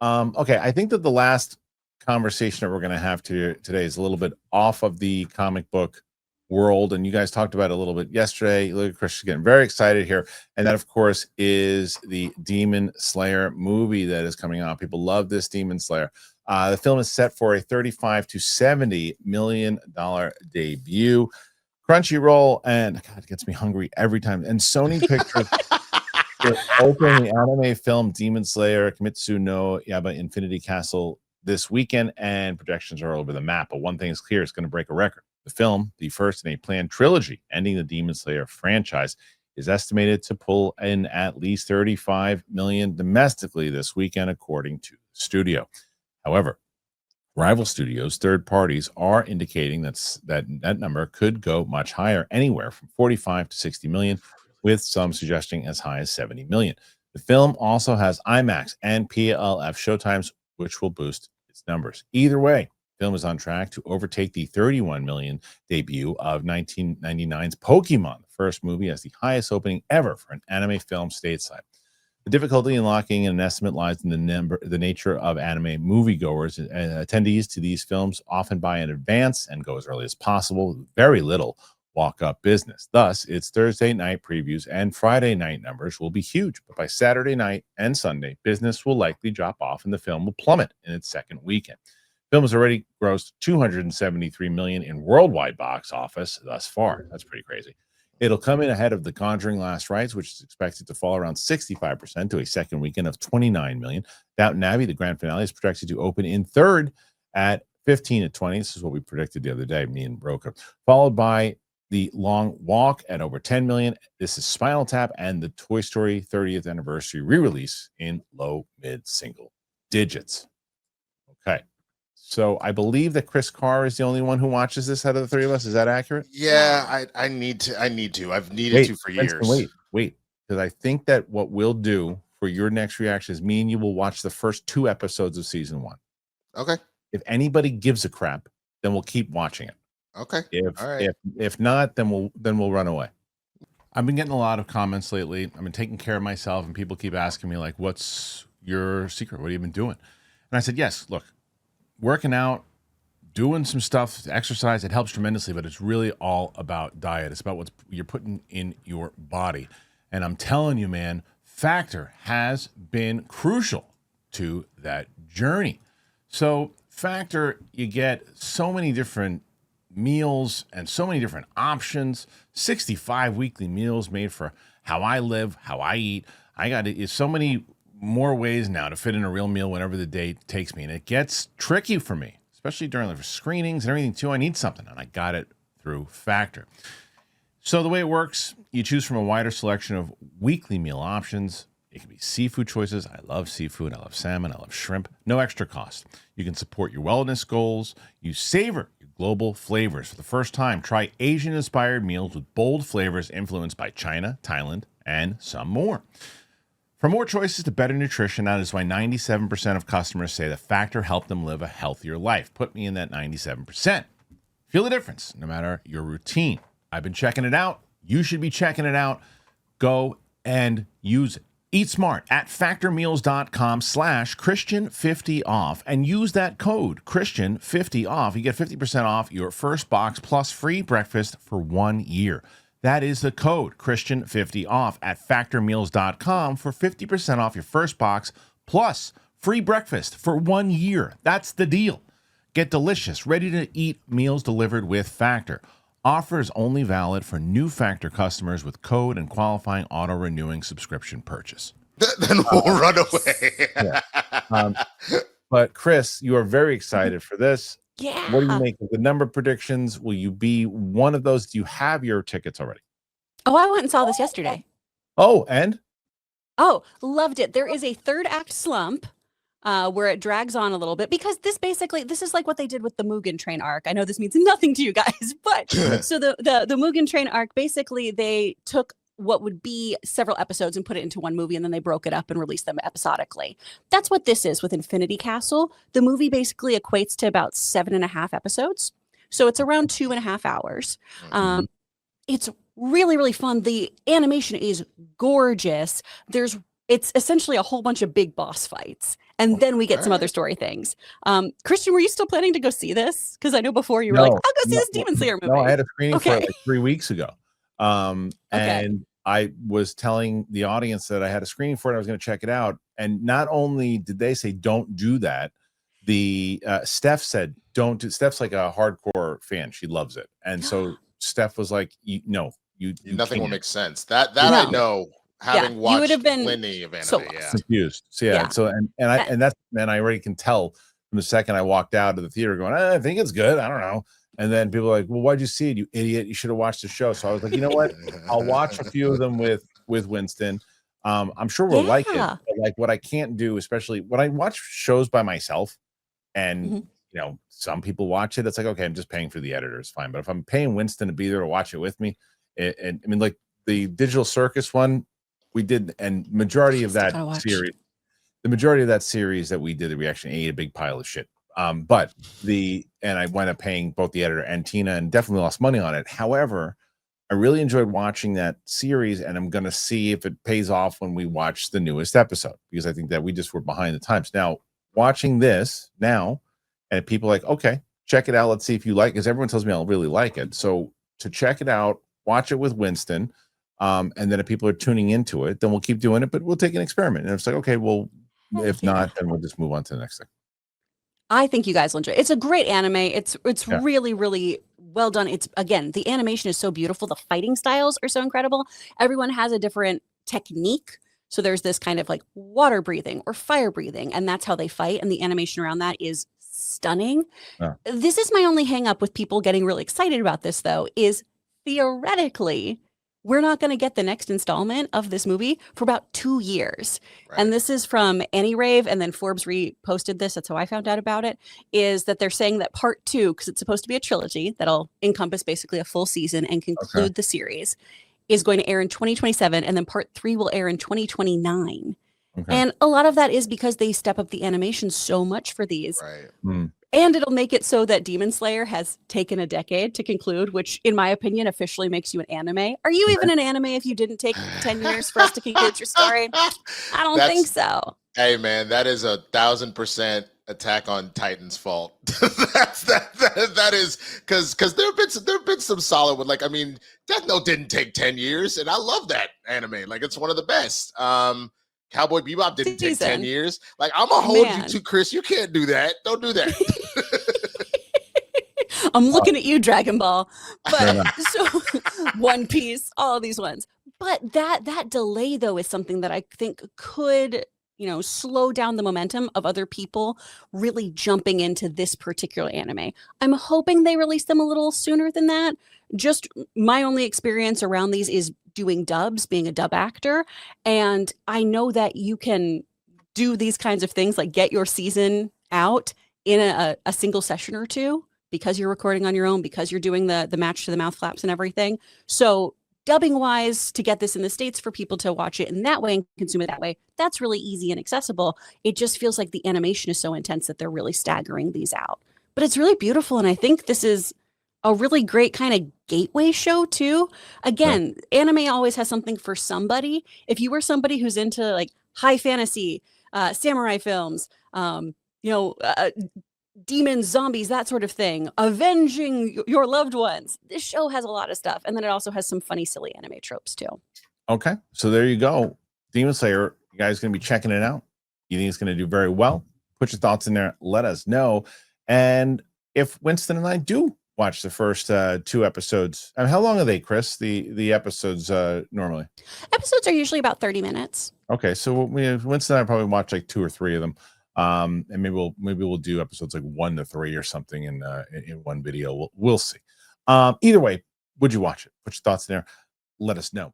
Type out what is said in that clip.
Okay, I think that the last conversation that we're going to have today is a little bit off of the comic book world, and you guys talked about it a little bit yesterday. Look at Chris getting very excited here, and that, of course, is the Demon Slayer movie that is coming out. People love this Demon Slayer. The film is set for a $35 to $70 million debut. Crunchyroll, and God, it gets me hungry every time. And Sony Pictures will open the anime film Demon Slayer Kimetsu no Yaiba Infinity Castle this weekend, and projections are all over the map. But one thing is clear, it's going to break a record. The film, the first in a planned trilogy ending the Demon Slayer franchise, is estimated to pull in at least $35 million domestically this weekend, according to the studio. However, rival studios, third parties, are indicating that number could go much higher, anywhere from 45 to 60 million, with some suggesting as high as 70 million. The film also has IMAX and PLF showtimes, which will boost its numbers. Either way, the film is on track to overtake the 31 million debut of 1999's Pokemon. The first movie has the highest opening ever for an anime film stateside. The difficulty in locking in an estimate lies in the nature of anime moviegoers. Attendees to these films often buy in advance and go as early as possible, with very little walk-up business. Thus, its Thursday night previews and Friday night numbers will be huge, but by Saturday night and Sunday, business will likely drop off and the film will plummet in its second weekend. The film has already grossed $273 million in worldwide box office thus far. That's pretty crazy. It'll come in ahead of The Conjuring Last Rites, which is expected to fall around 65% to a second weekend of $29 million. Downton Abbey, the grand finale, is projected to open in third at 15 to 20. This is what we predicted the other day, me and Broker. Followed by The Long Walk at over 10 million. This is Spinal Tap and the Toy Story 30th anniversary re-release in low mid single digits. Okay. So I believe that Chris Carr is the only one who watches this out of the three of us. Is that accurate? Yeah, I need to. I've needed to for years. Wait. Because I think that what we'll do for your next reaction is me and you will watch the first 2 episodes of season 1. Okay. If anybody gives a crap, then we'll keep watching it. Okay. All right. If not, then we'll run away. I've been getting a lot of comments lately. I've been taking care of myself, and people keep asking me, like, what's your secret? What have you been doing? And I said, yes, look, working out, doing some stuff, exercise, it helps tremendously, but it's really all about diet. It's about what you're putting in your body. And I'm telling you, man, Factor has been crucial to that journey. So Factor, you get so many different meals and so many different options, 65 weekly meals made for how I live, how I eat. I got so many more ways now to fit in a real meal whenever the day takes me. And it gets tricky for me, especially during the screenings and everything too. I need something, and I got it through Factor. So the way it works, you choose from a wider selection of weekly meal options. It can be seafood choices. I love seafood. I love salmon. I love shrimp. No extra cost. You can support your wellness goals. You savor your global flavors. For the first time, try Asian-inspired meals with bold flavors influenced by China, Thailand, and some more. For more choices to better nutrition, that is why 97% of customers say that Factor helped them live a healthier life. Put me in that 97%. Feel the difference, no matter your routine. I've been checking it out. You should be checking it out. Go and use it. Eat smart at factormeals.com/Kristian50off and use that code Kristian50off. You get 50% off your first box plus free breakfast for 1 year. That is the code Kristian50off at factormeals.com for 50% off your first box plus free breakfast for 1 year. That's the deal. Get delicious, ready-to-eat meals delivered with Factor. Offer is only valid for new Factor customers with code and qualifying auto-renewing subscription purchase. Then we'll run away. Yeah. But Chris, you are very excited for this. Yeah. What do you make of the number predictions? Will you be one of those? Do you have your tickets already? Oh, I went and saw this yesterday. Oh, and? Oh, loved it. There is a third act slump where it drags on a little bit because this is like what they did with the Mugen Train arc. I know this means nothing to you guys, but so the Mugen Train arc, basically they took what would be several episodes and put it into one movie, and then they broke it up and released them episodically. That's what this is with Infinity Castle. The movie basically equates to about 7.5 episodes. So it's around 2.5 hours. It's really, really fun. The animation is gorgeous. It's essentially a whole bunch of big boss fights. and then we get some other story things. Kristian, were you still planning to go see this? Because I know before you were like, I'll go see this Demon Slayer movie. No, I had a screening for it Okay. like 3 weeks ago. And I was telling the audience that I had a screening for it. I was going to check it out. And not only did they say, don't do that, the Steph said, don't do. Steph's like a hardcore fan. She loves it. And so Steph was like, no, you nothing will can't. make sense. That I know, having watched you would have been plenty of anime. so confused. So and I already can tell from the second I walked out of the theater going, I think it's good. I don't know. And then people are like, well, why'd you see it, you idiot? You should have watched the show. So I was like, you know what? I'll watch a few of them with Winston. I'm sure we'll like it. But like what I can't do, especially when I watch shows by myself, and you know, some people watch it. It's like, okay, I'm just paying for the editor. It's fine. But if I'm paying Winston to be there to watch it with me, and I mean, like the Digital Circus one we did, and majority of that series, the majority of that series that we did, the reaction ate a big pile of shit. But I wound up paying both the editor and Tina, and definitely lost money on it. However, I really enjoyed watching that series, and I'm going to see if it pays off when we watch the newest episode, because I think that we just were behind the times. Now, watching this now, and people are like, okay, check it out. Let's see if you like it, because everyone tells me I'll really like it. So to check it out, watch it with Winston, and then if people are tuning into it, then we'll keep doing it, but we'll take an experiment. And it's like, okay, well, if not, then we'll just move on to the next thing. I think you guys will enjoy it. It's a great anime. It's really, really well done. It's, again, the animation is so beautiful. The fighting styles are so incredible. Everyone has a different technique. So there's this kind of like water breathing or fire breathing, and that's how they fight. And the animation around that is stunning. Yeah. This is my only hang up with people getting really excited about this, though, is theoretically, we're not going to get the next installment of this movie for about 2 years. Right. And this is from Annie Rave, and then Forbes reposted this. That's how I found out about it, is that they're saying that part 2, because it's supposed to be a trilogy that'll encompass basically a full season and conclude the series, is going to air in 2027, and then part 3 will air in 2029. And a lot of that is because they step up the animation so much for these. Right. And it'll make it so that Demon Slayer has taken a decade to conclude, which, in my opinion, officially makes you an anime. Are you even an anime if you didn't take 10 years for us to conclude your story? I don't think so. Hey, man, that is 1,000% Attack on Titan's fault. that is because there have been some solid one. Like, I mean, Death Note didn't take 10 years, and I love that anime. Like, it's one of the best. Cowboy Bebop didn't take 10 years. Like, I'm gonna hold you to, Chris. You can't do that. Don't do that. I'm looking at you, Dragon Ball. But so One Piece, all these ones. But that delay, though, is something that I think could, you know, slow down the momentum of other people really jumping into this particular anime. I'm hoping they release them a little sooner than that. Just my only experience around these is doing dubs, being a dub actor. And I know that you can do these kinds of things, like get your season out in a single session or two, because you're recording on your own, because you're doing the match to the mouth flaps and everything. So dubbing wise, to get this in the States for people to watch it in that way and consume it that way, that's really easy and accessible. It just feels like the animation is so intense that they're really staggering these out. But it's really beautiful. And I think this is a really great kind of gateway show too. Again, anime always has something for somebody. If you were somebody who's into like high fantasy, samurai films, demons, zombies, that sort of thing, avenging your loved ones, this show has a lot of stuff. And then it also has some funny, silly anime tropes too. Okay, so there you go. Demon Slayer, you guys going to be checking it out? You think it's going to do very well? Put your thoughts in there. Let us know. And if Winston and I do watch the first 2 episodes, how long are they, Chris? The episodes normally? Episodes are usually about 30 minutes. Okay, so Winston and I probably watch like 2 or 3 of them. And maybe we'll do episodes like 1 to 3 or something in one video. We'll see. Either way, would you watch it? Put your thoughts in there. Let us know.